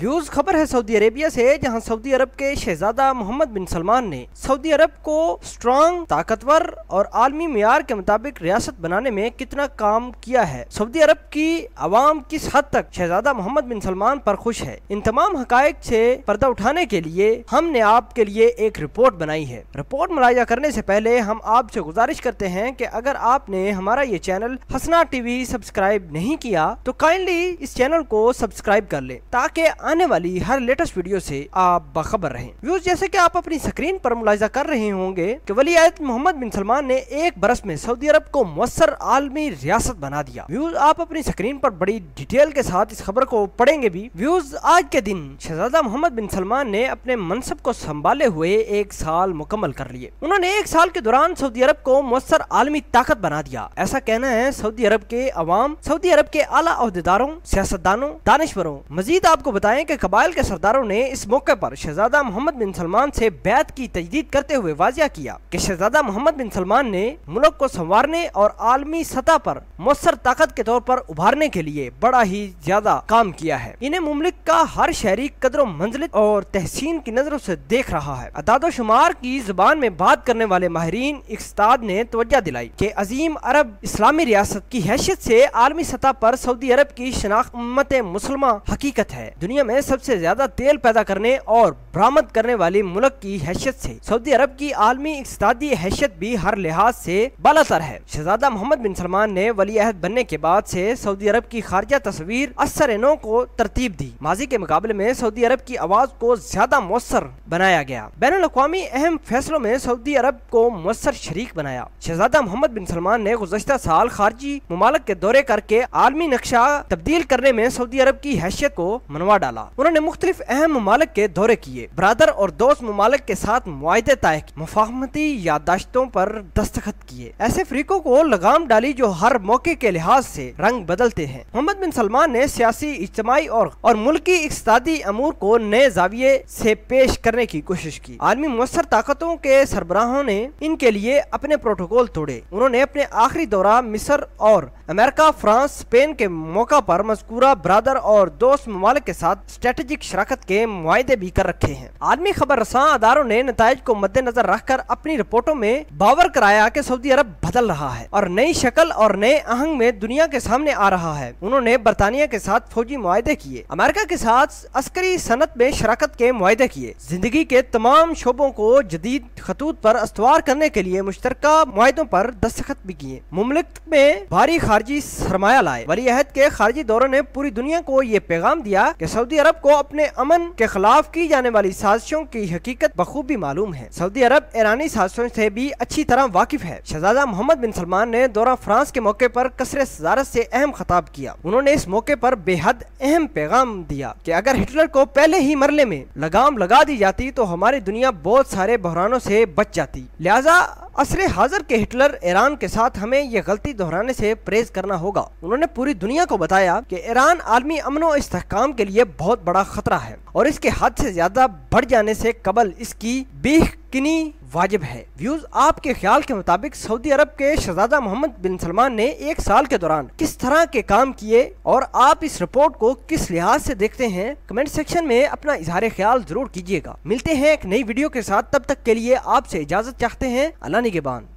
Views खबर है Saudi Arabia से, जहां सऊदी अरब के शहजादा मोहम्मद बिन सलमान ने सऊदी अरब को स्ट्रांग, ताकतवर और आलमी मियार के मुताबिक रियासत बनाने में कितना काम किया है। सऊदी अरब की आवाम किस हद तक शहजादा मोहम्मद बिन सलमान पर खुश है, इन तमाम हकायक से पर्दा उठाने के लिए हमने आपके लिए एक रिपोर्ट बनाई है। रिपोर्ट मुलाहिजा करने से पहले हम आपसे गुजारिश करते हैं कि अगर आपने हमारा ये चैनल हसना टीवी सब्सक्राइब नहीं किया तो काइंडली इस चैनल को सब्सक्राइब कर ले, ताकि आने वाली हर लेटेस्ट वीडियो से आप बाखबर रहें। व्यूज, जैसे कि आप अपनी स्क्रीन पर मुलाहिजा कर रहे होंगे कि वली-ए-अहद मोहम्मद बिन सलमान ने एक बरस में सऊदी अरब को मुअस्सर आलमी रियासत बना दिया। व्यूज, आप अपनी स्क्रीन पर बड़ी डिटेल के साथ इस खबर को पढ़ेंगे भी। व्यूज, आज के दिन शहजादा मोहम्मद बिन सलमान ने अपने मनसब को संभाले हुए 1 साल मुकम्मल कर लिए। उन्होंने 1 साल के दौरान सऊदी अरब को मुअस्सर आलमी ताकत बना दिया, ऐसा कहना है सऊदी अरब के अवाम, सऊदी अरब के आला ओहदेदारों, सियासतदानों, दानिशवरों। मजीद आपको बताएं कि कबाइल के सरदारों ने इस मौके पर शहजादा मोहम्मद बिन सलमान से बैत की तजदीद करते हुए वाजिया किया कि शहजादा मोहम्मद बिन सलमान ने मुल्क को संवारने और आलमी सतह पर मुअस्सर ताकत के तौर पर उभारने के लिए बड़ा ही ज्यादा काम किया है। इन्हें मुमलिक का हर शहरी कदरों, मंजिलत और तहसीन की नजरों से देख रहा है। अदादो शुमार की जुबान में बात करने वाले माहिरीन इस्ताद ने तवज्जो दिलाई कि अजीम अरब इस्लामी रियासत की हैसियत से आलमी सतह पर सऊदी अरब की शनाख्त उम्मत मुसलमा हकीकत है। दुनिया में सबसे ज्यादा तेल पैदा करने और बरामद करने वाली मुल्क की हैसियत से सऊदी अरब की आलमी इक्तिसादी हैसियत भी हर लिहाज से बालातर है। शहजादा मोहम्मद बिन सलमान ने वली-ए-अहद बनने के बाद से सऊदी अरब की खारजा तस्वीर असर-ए-नौ को तरतीब दी। माजी के मुकाबले में सऊदी अरब की आवाज को ज्यादा मुअस्सर बनाया गया। बैनुल अक़वामी अहम फैसलों में सऊदी अरब को मुअस्सर शरीक बनाया। शहजादा मोहम्मद बिन सलमान ने गुज़श्ता साल खारजी मुमालिक के दौरे करके आलमी नक्शा तब्दील करने में सऊदी अरब की हैसियत को मनवा डाला। उन्होंने मुख्तलिफ अहम मुमालिक के दौरे किए, बरादर और दोस्त मुमालिक के साथ मुआहिदे तय किए, मुफाहमती याददाश्तों पर दस्तखत किए, ऐसे फरीकों को लगाम डाली जो हर मौके के लिहाज से रंग बदलते हैं। मोहम्मद बिन सलमान ने सियासी, इज्तिमाई और मुल्की इक्तिसादी अमूर को नए जाविये से पेश करने की कोशिश की। आलमी मुअस्सर ताकतों के सरबराहों ने इनके लिए अपने प्रोटोकॉल तोड़े। उन्होंने अपने आखिरी दौरा मिस्र और अमेरिका, फ्रांस, स्पेन के मौका पर मज़कूरा बरादर और दोस्त ममालिक के साथ स्ट्रेटेजिक शराकत के मुआहिदे भी कर रखे हैं। आलमी खबर रसां अदारों ने नताइज को मद्देनजर रखकर अपनी रिपोर्टों में बावर कराया कि सऊदी अरब बदल रहा है और नई शक्ल और नए आहंग में दुनिया के सामने आ रहा है। उन्होंने बरतानिया के साथ फौजी मुआहिदे किए, अमेरिका के साथ अस्करी सनत में शराकत के मुआहिदे किए, जिंदगी के तमाम शोबों को जदीद खतूत पर अस्तवार करने के लिए मुश्तरका मुआहिदों पर दस्तखत भी किए, मुमलिक में भारी खारजी सरमाया लाए। वली-ए-अहद के खारजी दौरों ने पूरी दुनिया को ये पैगाम दिया कि सऊदी अरब को अपने अमन के खिलाफ की जाने वाली साजिशों की हकीकत बखूबी मालूम है। सऊदी अरब ईरानी साजिशों से भी अच्छी तरह वाकिफ है। शहजादा मोहम्मद बिन सलमान ने दौरा फ्रांस के मौके पर कसरे सदारत से अहम खिताब किया। उन्होंने इस मौके पर बेहद अहम पैगाम दिया कि अगर हिटलर को पहले ही मरले में लगाम लगा दी जाती तो हमारी दुनिया बहुत सारे बहरानों से बच जाती। लिहाजा असरे हाजिर के हिटलर ईरान के साथ हमें ये गलती दोहराने से परहेज करना होगा। उन्होंने पूरी दुनिया को बताया कि ईरान आलमी अमन और इस्तेहकाम के लिए बहुत बड़ा खतरा है और इसके हद से ज्यादा बढ़ जाने से कबल इसकी बेयकीनी वाजिब है। व्यूज, आपके ख्याल के मुताबिक सऊदी अरब के शहजादा मोहम्मद बिन सलमान ने 1 साल के दौरान किस तरह के काम किए और आप इस रिपोर्ट को किस लिहाज से देखते हैं, कमेंट सेक्शन में अपना इजहार ख्याल जरूर कीजिएगा। मिलते हैं एक नई वीडियो के साथ, तब तक के लिए आपसे इजाजत चाहते हैं। अल्लाह निगहबान।